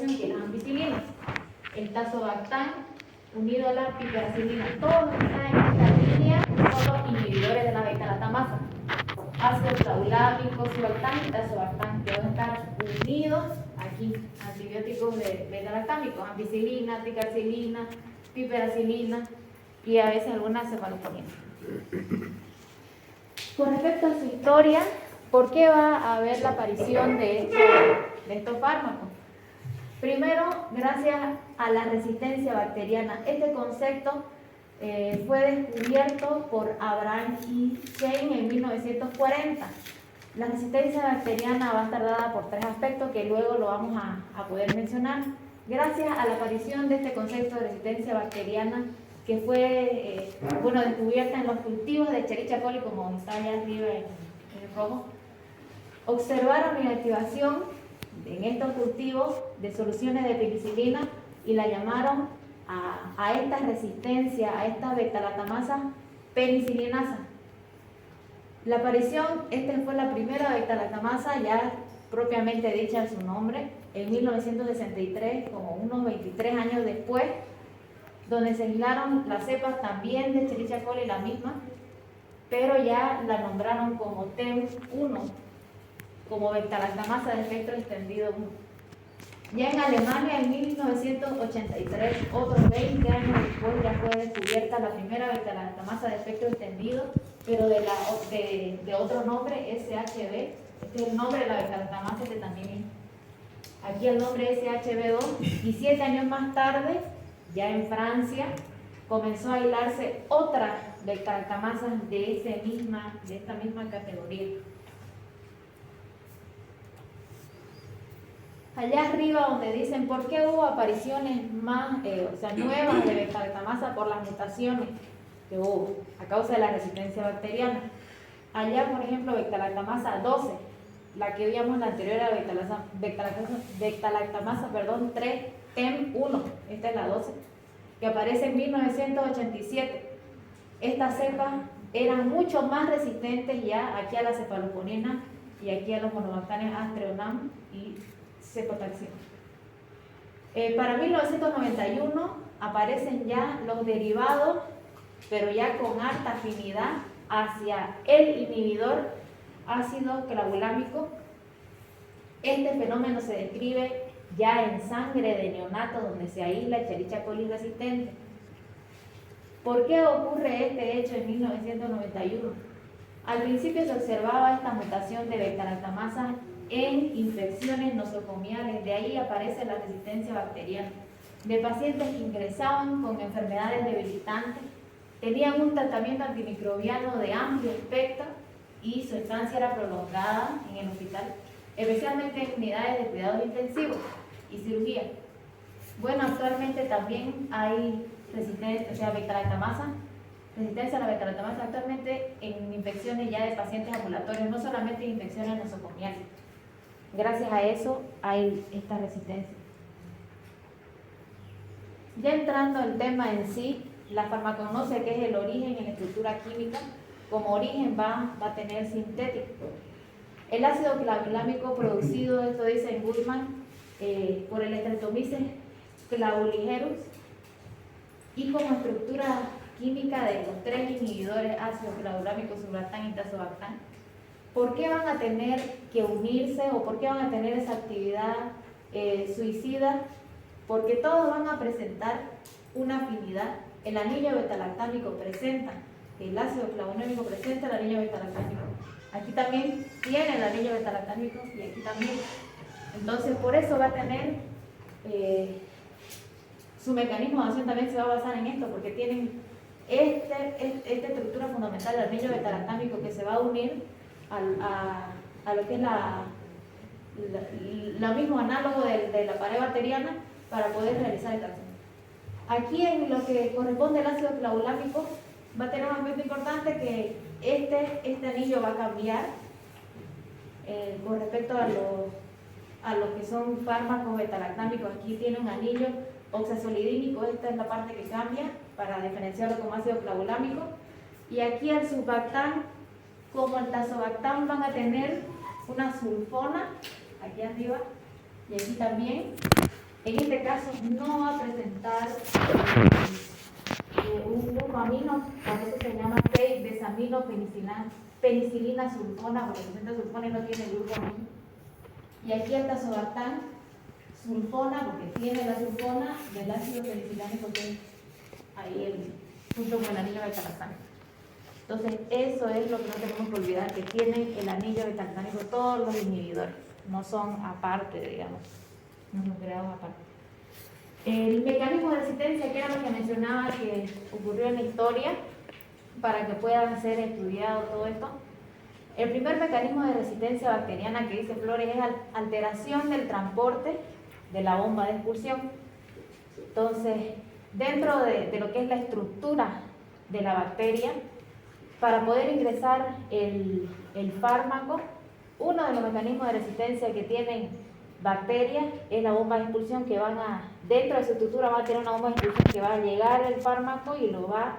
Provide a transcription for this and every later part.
solución, que es la ampicilina. El tazobactam unido a la piperacilina. Todo lo que está en esta línea son los inhibidores de la beta-lactamasa. Ácido clavulámico, surbactam y tazobactam, que van a estar unidos aquí. Antibióticos de beta-lactámicos, ampicilina, ticarcilina, piperacilina y a veces algunas cefalosporina. Con respecto a su historia, ¿por qué va a haber la aparición de estos fármacos? Primero, gracias a la resistencia bacteriana. Este concepto fue descubierto por Abraham y Shane en 1940. La resistencia bacteriana va a estar dada por tres aspectos que luego lo vamos a poder mencionar. Gracias a la aparición de este concepto de resistencia bacteriana que fue descubierta en los cultivos de Escherichia coli, como está allá arriba en el rojo, observaron la activación en estos cultivos de soluciones de penicilina y la llamaron a esta resistencia, a esta beta-lactamasa penicilinasa. La aparición, esta fue la primera beta-lactamasa ya propiamente dicha en su nombre, en 1963, como unos 23 años después, donde se aislaron las cepas también de Escherichia coli, la misma, pero ya la nombraron como TEM1, como beta-lactamasa de efecto extendido 1. Ya en Alemania, en 1983, otros 20 años después, ya fue descubierta la primera beta-lactamasa de efecto extendido, pero de otro nombre, SHB. Este es el nombre de la beta-lactamasa que también es. Aquí el nombre es SHB2. Y 7 años más tarde, ya en Francia, comenzó a aislarse otra beta-lactamasa de esta misma categoría. Allá arriba donde dicen por qué hubo apariciones más, nuevas de beta-lactamasa por las mutaciones que hubo a causa de la resistencia bacteriana. Allá, por ejemplo, beta-lactamasa 12, la que veíamos la anterior era beta-lactamasa 3 TEM1, esta es la 12, que aparece en 1987. Estas cepas eran mucho más resistentes ya aquí a la cefalosporina y aquí a los monobacterias Astreonam y cefotaxima. Para 1991 aparecen ya los derivados, pero ya con alta afinidad hacia el inhibidor ácido clavulámico. Este fenómeno se describe ya en sangre de neonatos donde se aísla Escherichia coli resistente. ¿Por qué ocurre este hecho en 1991? Al principio se observaba esta mutación de beta-lactamasa en infecciones nosocomiales, de ahí aparece la resistencia bacteriana, de pacientes que ingresaban con enfermedades debilitantes, tenían un tratamiento antimicrobiano de amplio espectro y su estancia era prolongada en el hospital, especialmente en unidades de cuidados intensivos y cirugía. Bueno, actualmente también hay resistencia a la beta-lactamasa actualmente en infecciones ya de pacientes ambulatorios, no solamente en infecciones nosocomiales. Gracias a eso hay esta resistencia. Ya entrando al tema en sí, la farmacognosia, que es el origen en la estructura química, como origen va a tener sintético. El ácido clavulámico producido, esto dice en Goodman, por el Streptomyces clavuligerus, y como estructura química de los tres inhibidores ácido clavulámico, surbactam y tazobactam. ¿Por qué van a tener que unirse o por qué van a tener esa actividad suicida? Porque todos van a presentar una afinidad. El anillo beta-lactámico presenta, el ácido clavulámico presenta el anillo beta-lactámico. Aquí también tiene el anillo beta-lactámico y aquí también. Entonces, por eso va a tener su mecanismo de acción también se va a basar en esto, porque tienen esta estructura fundamental del anillo beta-lactámico que se va a unir a lo que es lo mismo análogo de la pared bacteriana para poder realizar el tratamiento. Aquí en lo que corresponde al ácido clavulámico va a tener un aspecto importante que este anillo va a cambiar con respecto a lo que son fármacos beta-lactámicos. Aquí tiene un anillo oxazolidínico, esta es la parte que cambia para diferenciarlo como ácido clavulámico. Y aquí el surbactam como el tazobactam van a tener una sulfona aquí arriba y aquí también, En este caso no va a presentar un grupo amino, por eso se llama 6-desaminopenicilina sulfona, porque presenta sulfona y no tiene grupo amino. Y aquí el tazobactam sulfona, porque tiene la sulfona del ácido penicilánico que es ahí junto con el anillo beta-lactam. Entonces, eso es lo que no tenemos que olvidar, que tienen el anillo beta-lactámico todos los inhibidores, no son aparte, digamos, no son creados aparte. El mecanismo de resistencia, que era lo que mencionaba que ocurrió en la historia, para que puedan ser estudiado todo esto. El primer mecanismo de resistencia bacteriana que dice Flores es alteración del transporte de la bomba de expulsión. Entonces, dentro de lo que es la estructura de la bacteria, para poder ingresar el fármaco, uno de los mecanismos de resistencia que tienen bacterias es la bomba de expulsión, que dentro de su estructura va a tener una bomba de expulsión que va a llegar el fármaco y lo va a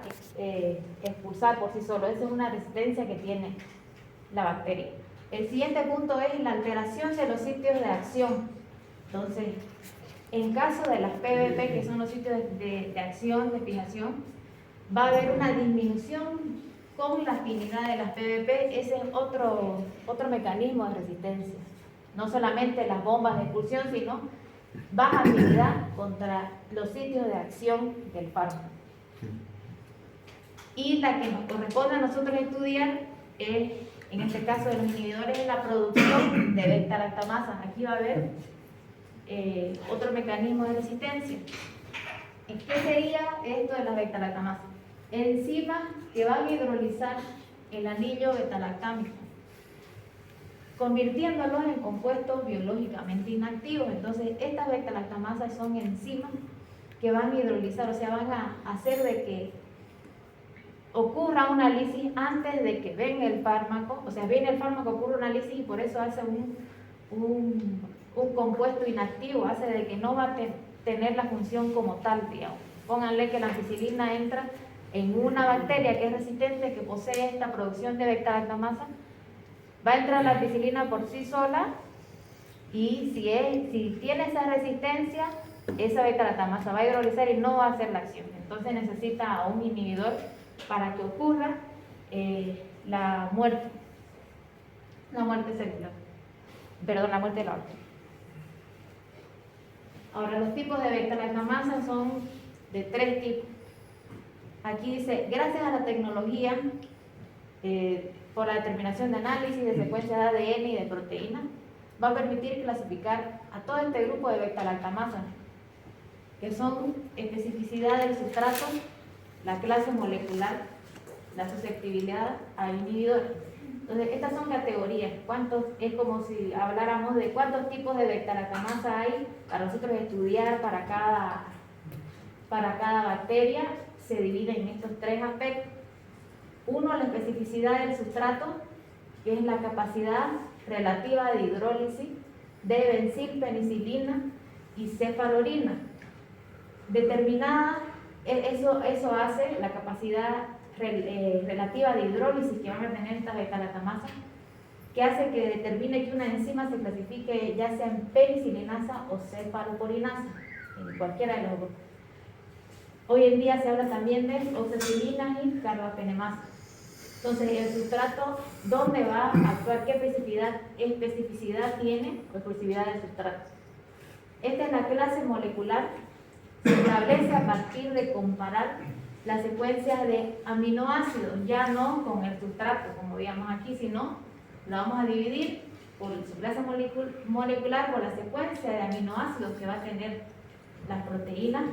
expulsar por sí solo. Esa es una resistencia que tiene la bacteria. El siguiente punto es la alteración de los sitios de acción. Entonces, en caso de las PBP, que son los sitios de acción, de fijación, va a haber una disminución con la afinidad de las PBP. Ese es otro mecanismo de resistencia. No solamente las bombas de expulsión, sino baja afinidad contra los sitios de acción del fármaco. Y la que nos corresponde a nosotros estudiar es, en este caso de los inhibidores, es la producción de beta-lactamasa. Aquí va a haber otro mecanismo de resistencia. ¿Qué sería esto de las beta-lactamasas? Enzimas que van a hidrolizar el anillo beta-lactámico, convirtiéndolos en compuestos biológicamente inactivos. Entonces, estas beta-lactamasas son enzimas que van a hidrolizar, o sea, van a hacer de que ocurra una lisis antes de que venga el fármaco. O sea, viene el fármaco, ocurre una lisis y por eso hace un compuesto inactivo, hace de que no va a tener la función como tal, digamos. Pónganle que la ampicilina entra en una bacteria que es resistente, que posee esta producción de beta-lactamasa. Va a entrar la ampicilina por sí sola y si tiene esa resistencia, esa beta-lactamasa va a hidrolizar y no va a hacer la acción. Entonces necesita a un inhibidor para que ocurra la muerte celular. Perdón, la muerte de la bacteria. Ahora, los tipos de beta-lactamasa son de 3 tipos. Aquí dice, gracias a la tecnología, por la determinación de análisis de secuencia de ADN y de proteínas, va a permitir clasificar a todo este grupo de beta-lactamasas, que son especificidad del sustrato, la clase molecular, la susceptibilidad a inhibidores. Entonces, estas son categorías. Es como si habláramos de cuántos tipos de beta-lactamasa hay para nosotros estudiar para cada bacteria. Se divide en estos 3 aspectos. Uno, la especificidad del sustrato, que es la capacidad relativa de hidrólisis de bencilpenicilina y cefalorina. Determinada, eso hace la capacidad relativa de hidrólisis que van a tener estas beta-lactamasas, que hace que determine que una enzima se clasifique ya sea en penicilinasa o cefaloporinasa, en cualquiera de los dos. Hoy en día se habla también de oxacilina y carbapenemasa. Entonces, el sustrato, ¿dónde va a actuar? ¿Qué especificidad tiene o exclusividad del sustrato? Esta es la clase molecular. Se establece a partir de comparar la secuencia de aminoácidos, ya no con el sustrato, como veíamos aquí, sino la vamos a dividir por su clase molecular, por la secuencia de aminoácidos que va a tener las proteínas,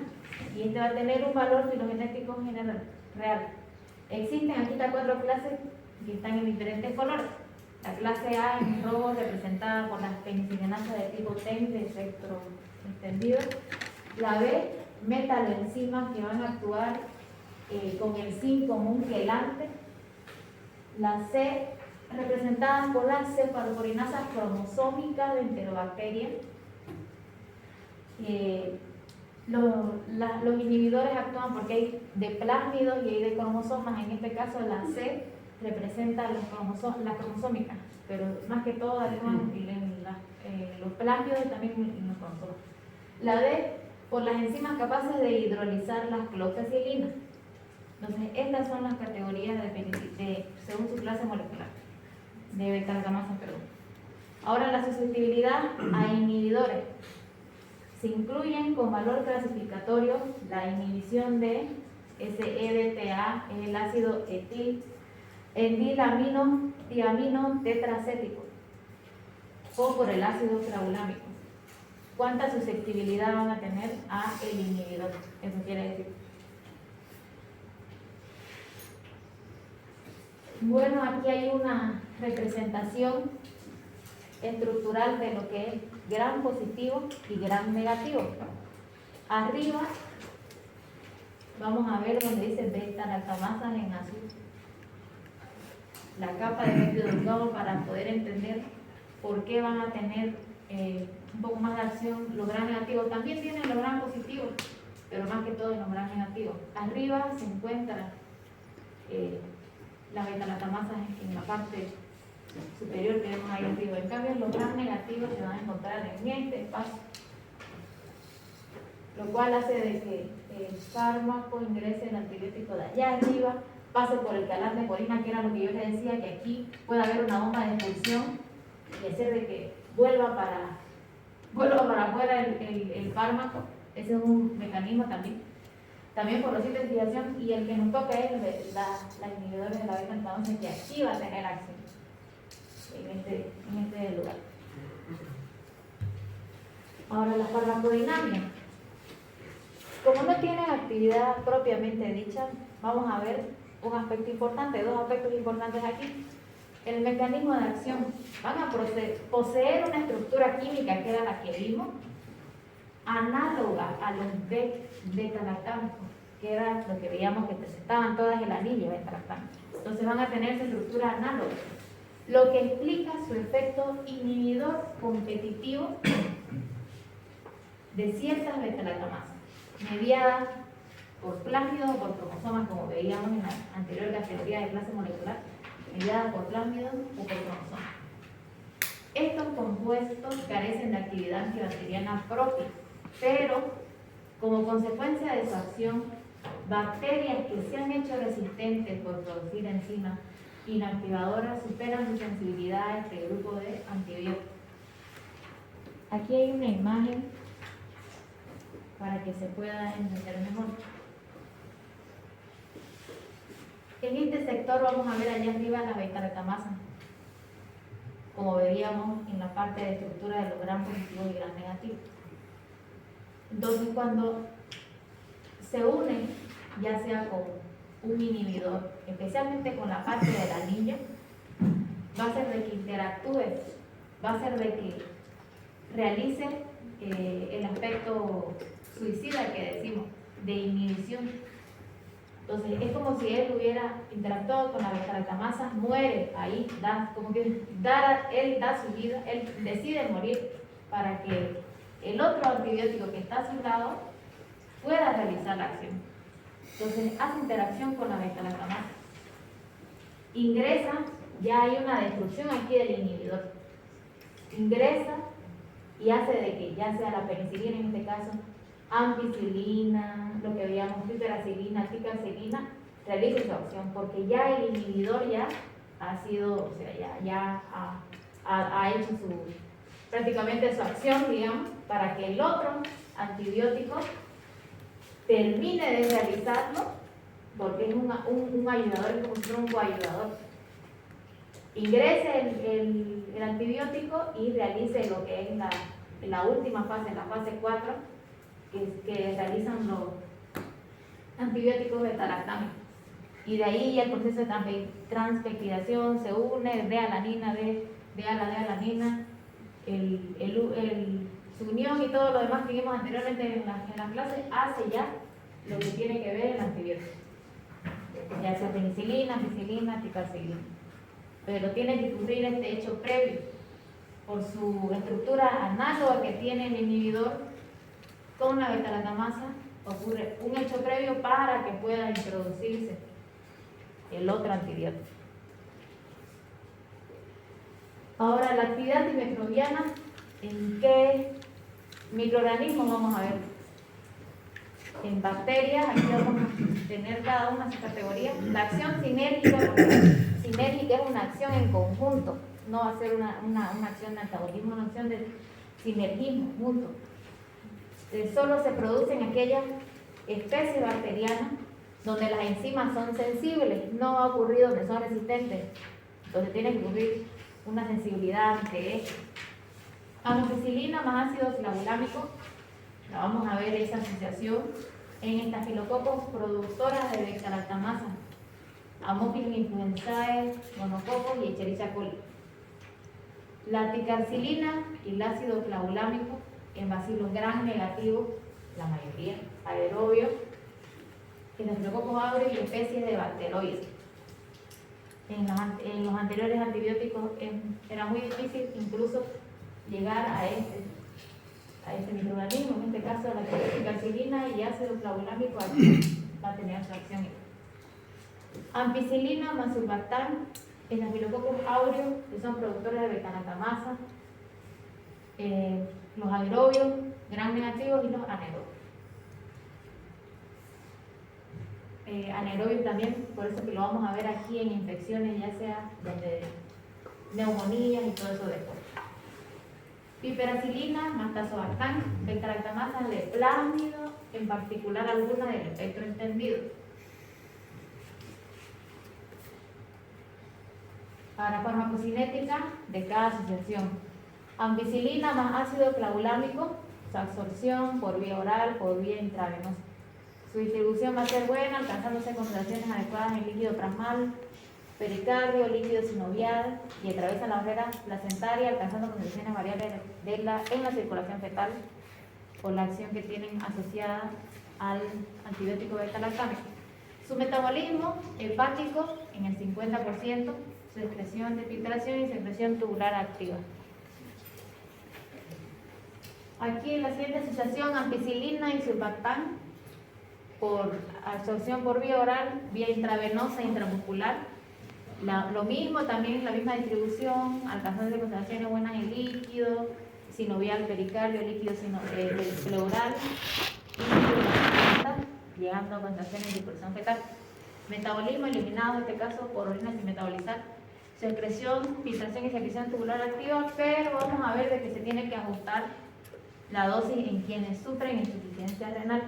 y este va a tener un valor filogenético general real. Existen aquí estas 4 clases que están en diferentes colores. La clase A en rojo, representada por las penicilinasas de tipo TEN de espectro extendido. La B, metaloenzimas que van a actuar con el zinc como un quelante. La C, representada por las cefaloporinasas cromosómicas de enterobacterias. Los inhibidores actúan porque hay de plásmidos y hay de cromosomas. En este caso la C representa las cromosómicas, pero más que todo actúan en los plásmidos y también en los cromosomas. La D, por las enzimas capaces de hidrolizar las clofesilinas. Entonces, estas son las categorías según su clase molecular, de beta-lactamasa, perdón. Ahora, la susceptibilidad a inhibidores. Se incluyen con valor clasificatorio la inhibición de SEBTA, el ácido etilamino tetracético, o por el ácido clavulámico. ¿Cuánta susceptibilidad van a tener a el inhibidor? Eso quiere decir. Bueno, aquí hay una representación estructural de lo que es gran positivo y gran negativo. Arriba vamos a ver donde dice beta-lactamasas en azul. La capa de peptidoglucano para poder entender por qué van a tener un poco más de acción los gran negativos. También tienen los gran positivos, pero más que todo en los gran negativos. Arriba se encuentra la beta-lactamasa en la parte superior que vemos ahí arriba. En cambio, los gran negativos se van a encontrar en este espacio, lo cual hace de que el fármaco ingrese el antibiótico de allá arriba, pase por el canal de porina, que era lo que yo les decía, que aquí puede haber una bomba de expulsión y hacer de que vuelva para afuera el fármaco. Ese es un mecanismo también por la sintetización, y el que nos toca es la inhibidora de la beta-lactamasa, que aquí va a tener acción en este lugar. Ahora, la farmacodinámica. Como no tienen actividad propiamente dicha, vamos a ver un aspecto importante, dos aspectos importantes aquí. El mecanismo de acción. Van a poseer una estructura química, que era la que vimos, análoga a los beta-lactámicos, que era lo que veíamos que presentaban todas el anillo beta-lactámico. Entonces van a tener su estructura análoga, lo que explica su efecto inhibidor competitivo de ciertas beta-lactamasas, mediadas por plásmidos o por cromosomas, como veíamos en la anterior categoría de clase molecular, mediadas por plásmidos o por cromosomas. Estos compuestos carecen de actividad antibacteriana propia, pero como consecuencia de su acción, bacterias que se han hecho resistentes por producir enzimas inactivadoras superan su sensibilidad a este grupo de antibióticos. Aquí hay una imagen para que se pueda entender mejor. En este sector vamos a ver allá arriba la beta-lactamasa, como veíamos en la parte de estructura de los gran positivos y gran negativos. Entonces, cuando se une, ya sea con un inhibidor, especialmente con la parte del anillo, va a ser de que interactúe, va a ser de que realice el aspecto suicida que decimos, de inhibición. Entonces, es como si él hubiera interactuado con la beta-lactamasa, muere ahí, como que él da su vida, él decide morir para que el otro antibiótico que está a su lado pueda realizar la acción. Entonces, hace interacción con la beta-lactamasa. Ingresa, ya hay una destrucción aquí del inhibidor. Ingresa y hace de que ya sea la penicilina en este caso, ampicilina, lo que veíamos, piperacilina, ticacilina, realice su acción, porque ya el inhibidor ya ha sido, o sea, ya ha hecho prácticamente su acción, digamos, para que el otro antibiótico termine de realizarlo, porque es un ayudador, es como si fuera un coayudador. Ingrese el antibiótico y realice lo que es la última fase, la fase 4, que realizan los antibióticos beta-lactámicos. Y de ahí el proceso de transpeptidación se une, D-alanina, D-alanina, su unión y todo lo demás que vimos anteriormente en la clase, hace ya lo que tiene que ver el antibiótico. Ya sea penicilina, ampicilina, ticacilina. Pero tiene que ocurrir este hecho previo. Por su estructura análoga que tiene el inhibidor con la beta-lactamasa, ocurre un hecho previo para que pueda introducirse el otro antibiótico. Ahora, la actividad antimicrobiana, ¿en qué Microorganismos vamos a ver. En bacterias, aquí vamos a tener cada una su categoría. La acción sinérgica, porque sinérgica es una acción en conjunto, no va a ser una acción de antagonismo, una acción de sinergismo mutuo. Solo se producen aquellas especies bacterianas donde las enzimas son sensibles, no va a ocurrir donde son resistentes, donde tiene que ocurrir una sensibilidad ante esto. Amoxicilina más ácido flavulámico, la vamos a ver esa asociación en estafilococos productoras de beta-lactamasa, Haemophilus influenzae, monococos y Escherichia coli. La ticarcilina y el ácido flavulámico en bacilos gram negativos, la mayoría, aerobios, estafilococos aureus y especies de bacteroides. En los anteriores antibióticos era muy difícil incluso llegar a este microorganismo, en este caso la ticarcilina y ácido flavulámico va a tener su acción. Ampicilina más surfactán, estafilococos aureus, que son productores de beta-lactamasa, los aerobios, gram negativos y los anaerobios. Anaerobios también, por eso que lo vamos a ver aquí en infecciones, ya sea de neumonías y todo eso después. Piperacilina más tazobactán, beta-lactamasa de plásmido, en particular alguna del espectro extendido. Para farmacocinética de cada asociación. Ampicilina más ácido clavulámico, su absorción por vía oral, por vía intravenosa. Su distribución va a ser buena, alcanzándose concentraciones adecuadas en líquido plasmal, pericardio, líquido sinovial y atraviesa la barrera placentaria, alcanzando concentraciones variables en la circulación fetal por la acción que tienen asociada al antibiótico beta-lactámico. Su metabolismo hepático en el 50%, su excreción de filtración y secreción tubular activa. Aquí en la siguiente asociación, ampicilina y surfactán por absorción por vía oral, vía intravenosa e intramuscular. Lo mismo, también la misma distribución, alcanzando concentraciones buenas en líquido, sinovial, pericardio, líquido pleural, y llegando a concentraciones de dispersión fetal. Metabolismo eliminado, en este caso por orina sin metabolizar. Secreción, filtración y secreción tubular activa, pero vamos a ver de que se tiene que ajustar la dosis en quienes sufren insuficiencia renal.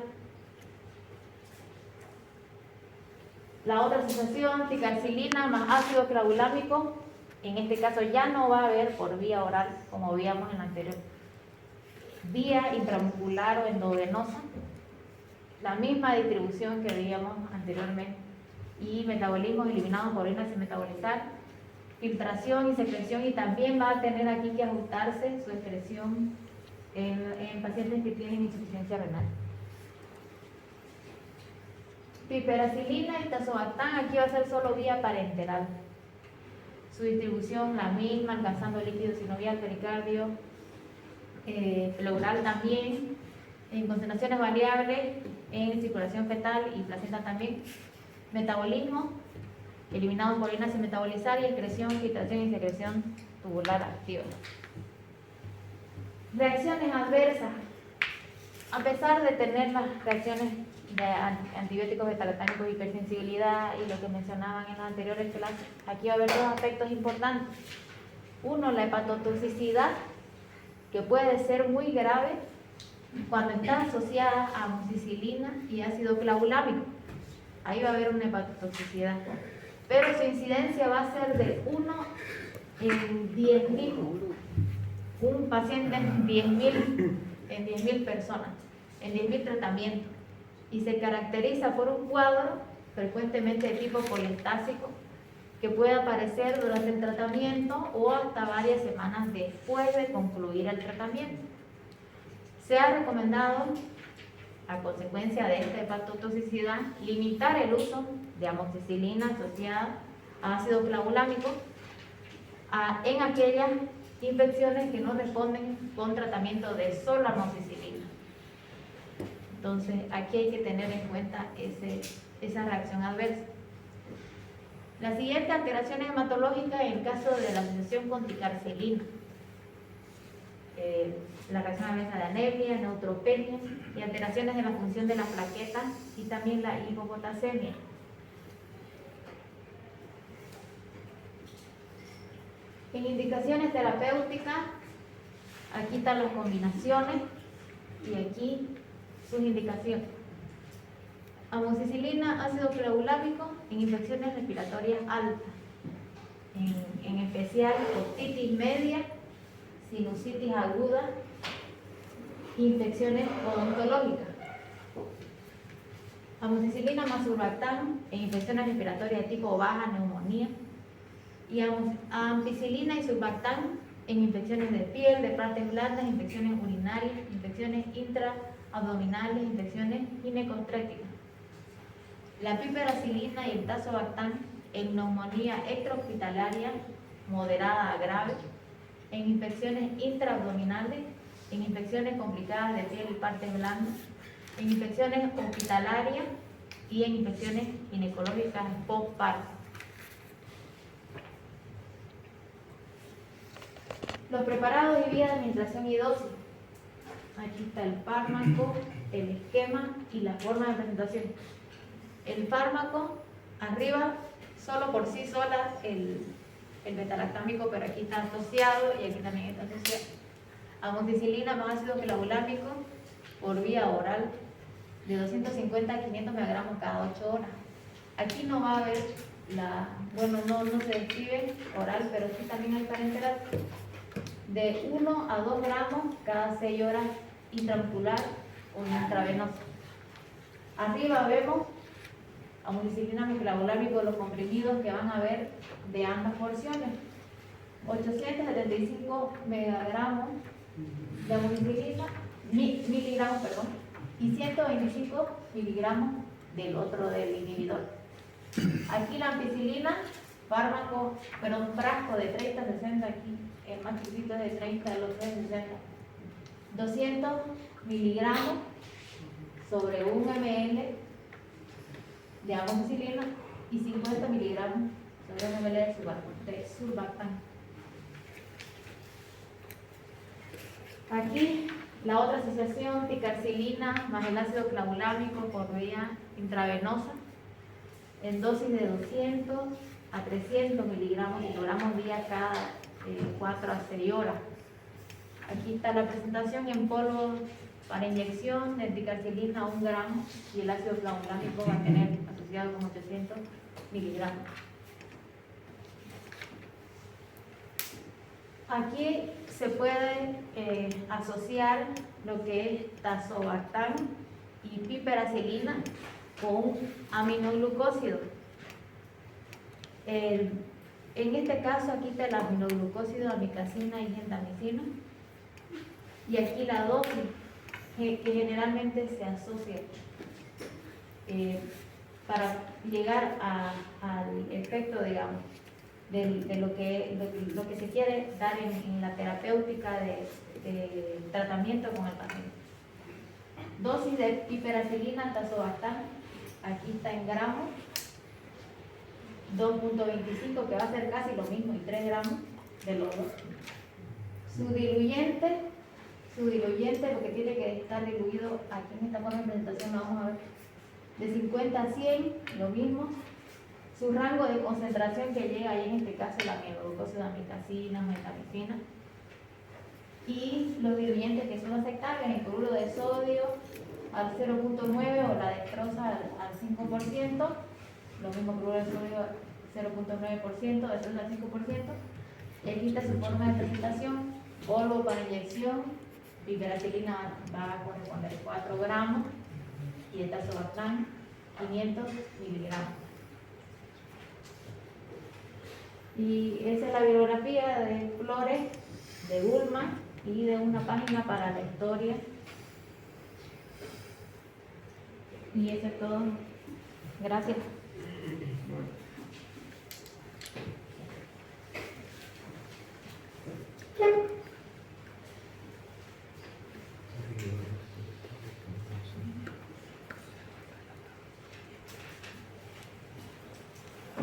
La otra asociación, ticarcilina más ácido clavulámico, en este caso ya no va a haber por vía oral, como veíamos en la anterior. Vía intramuscular o endovenosa, la misma distribución que veíamos anteriormente. Y metabolismos eliminados por orina sin metabolizar, filtración y secreción, y también va a tener aquí que ajustarse su excreción en pacientes que tienen insuficiencia renal. Piperacilina y tazobactán, aquí va a ser solo vía parenteral. Su distribución la misma, alcanzando líquido sinovial, pericardio, pleural también, en concentraciones variables, en circulación fetal y placenta también. Metabolismo, eliminado por orina sin metabolizar, y excreción, filtración y secreción tubular activa. Reacciones adversas. A pesar de tener las reacciones de antibióticos beta-lactámicos, hipersensibilidad y lo que mencionaban en las anteriores clases, aquí va a haber dos aspectos importantes. Uno, la hepatotoxicidad, que puede ser muy grave cuando está asociada a amoxicilina y ácido clavulámico. Ahí va a haber una hepatotoxicidad, pero su incidencia va a ser de 1 en 10.000, un paciente en 10.000 personas, en 10.000 tratamientos, y se caracteriza por un cuadro frecuentemente de tipo colistásico que puede aparecer durante el tratamiento o hasta varias semanas después de concluir el tratamiento. Se ha recomendado, a consecuencia de esta hepatotoxicidad, limitar el uso de amoxicilina asociada a ácido clavulámico en aquellas infecciones que no responden con tratamiento de solo amoxicilina. Entonces, aquí hay que tener en cuenta esa reacción adversa. La siguiente, alteraciones hematológicas en caso de la asociación con ticarcilina. la reacción adversa de anemia, neutropenia y alteraciones de la función de las plaquetas y también la hipopotasemia. En indicaciones terapéuticas, aquí están las combinaciones y aquí sus indicaciones. Amoxicilina, ácido clavulámico en infecciones respiratorias altas, en especial otitis media, sinusitis aguda, infecciones odontológicas. Amoxicilina más surfactán en infecciones respiratorias de tipo baja, neumonía. Y ampicilina y surfactán en infecciones de piel, de partes blandas, infecciones urinarias, infecciones intraabdominales, infecciones ginecostréticas. La piperacilina y el tazobactán en neumonía extrahospitalaria moderada a grave, en infecciones intraabdominales, en infecciones complicadas de piel y partes blandas, en infecciones hospitalarias y en infecciones ginecológicas postparto. Los preparados y vías de administración y dosis. Aquí está el fármaco, el esquema y la forma de presentación. El fármaco, arriba, solo por sí sola, el betalactámico, pero aquí está asociado y aquí también está asociado. Amoxicilina más ácido clavulámico por vía oral de 250 a 500 miligramos cada 8 horas. Aquí no va a haber no se describe oral, pero sí también hay parenteral. De 1 a 2 gramos cada 6 horas intramuscular o intravenoso. Arriba vemos amoxicilina microvolámico, los comprimidos que van a ver de ambas porciones. 875 megagramos de amoxicilina, miligramos, perdón, y 125 miligramos del otro, del inhibidor. Aquí la ampicilina, fármaco, un frasco de 30 a 60, aquí el más chiquito es de 30, el otro es de 60. 200 miligramos sobre 1 ml de amoxicilina y 50 miligramos sobre 1 ml de surfactán. Aquí la otra asociación, ticarcilina más el ácido clavulámico por vía intravenosa en dosis de 200 a 300 miligramos día cada 4 a 6 horas. Aquí está la presentación en polvo para inyección de ticarcilina 1 gramo y el ácido clavulámico va a tener asociado con 800 miligramos. Aquí se puede asociar lo que es tazobactán y piperacilina con aminoglucósido. En este caso aquí está el aminoglucósido, amicacina y gentamicina. Y aquí la dosis que generalmente se asocia para llegar al efecto, digamos, de lo que se quiere dar en la terapéutica de tratamiento con el paciente. Dosis de piperacilina, tazobactán, aquí está en gramos, 2.25, que va a ser casi lo mismo, y 3 gramos de los dos. Su diluyente, porque tiene que estar diluido, aquí en esta forma de presentación lo vamos a ver, de 50 a 100, lo mismo. Su rango de concentración que llega, ahí en este caso la aminoglucósido, amicacina, metamicina. Y los diluyentes que son aceptables, el cloruro de sodio al 0.9 o la dextrosa al 5%, lo mismo cloruro de sodio 0.9%, dextrosa al 5%. Y aquí está su forma de presentación, polvo para inyección, piperacilina va a corresponder 4 gramos y el tazobactán 500 miligramos. Y esa es la bibliografía de Flores, de Bulma y de una página para la historia. Y eso es todo. Gracias.